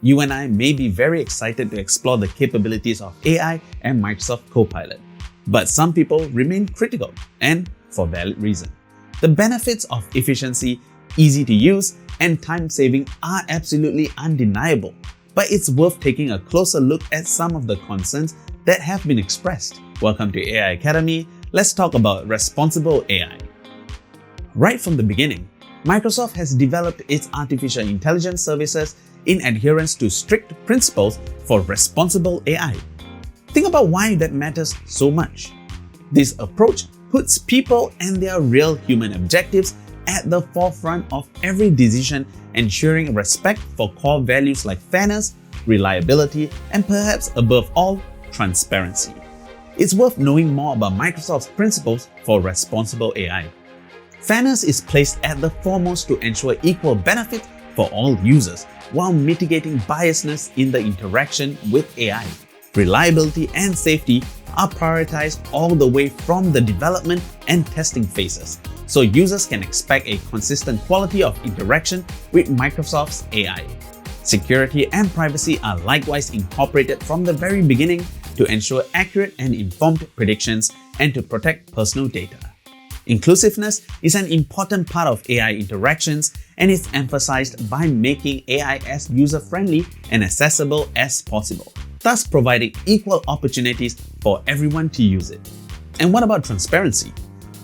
you and I may be very excited to explore the capabilities of AI and Microsoft Copilot. But some people remain critical, and for valid reason. The benefits of efficiency, easy to use, and time saving are absolutely undeniable. But it's worth taking a closer look at some of the concerns that have been expressed. Welcome to AI Academy. Let's talk about responsible AI. Right from the beginning, Microsoft has developed its artificial intelligence services in adherence to strict principles for responsible AI. Think about why that matters so much. This approach puts people and their real human objectives at the forefront of every decision, ensuring respect for core values like fairness, reliability, and perhaps above all, transparency. It's worth knowing more about Microsoft's principles for responsible AI. Fairness is placed at the foremost to ensure equal benefit for all users, while mitigating biasness in the interaction with AI. Reliability and safety are prioritized all the way from the development and testing phases, so users can expect a consistent quality of interaction with Microsoft's AI. Security and privacy are likewise incorporated from the very beginning to ensure accurate and informed predictions and to protect personal data. Inclusiveness is an important part of AI interactions and is emphasized by making AI as user-friendly and accessible as possible, thus providing equal opportunities for everyone to use it. And what about transparency?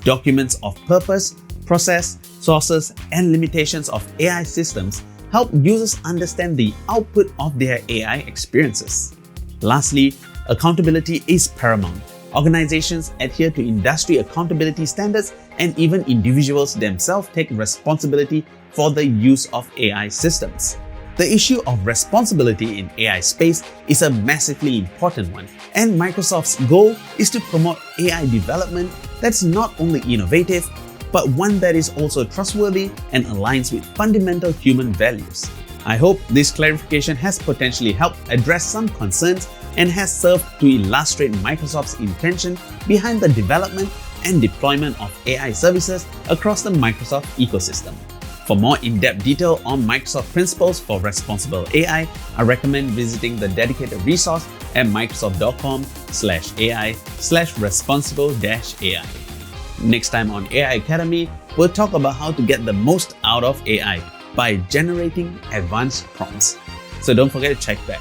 Documents of purpose, process, sources, and limitations of AI systems help users understand the output of their AI experiences. Lastly, accountability is paramount. Organizations adhere to industry accountability standards, and even individuals themselves take responsibility for the use of AI systems. The issue of responsibility in AI space is a massively important one, and Microsoft's goal is to promote AI development that's not only innovative, but one that is also trustworthy and aligns with fundamental human values. I hope this clarification has potentially helped address some concerns and has served to illustrate Microsoft's intention behind the development and deployment of AI services across the Microsoft ecosystem. For more in-depth detail on Microsoft principles for responsible AI, I recommend visiting the dedicated resource at microsoft.com/AI/responsible-AI. Next time on AI Academy, we'll talk about how to get the most out of AI by generating advanced prompts. So don't forget to check back.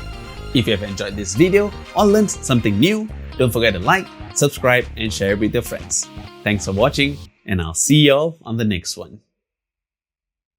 If you have enjoyed this video or learned something new, don't forget to like, subscribe, and share it with your friends. Thanks for watching, and I'll see you all on the next one.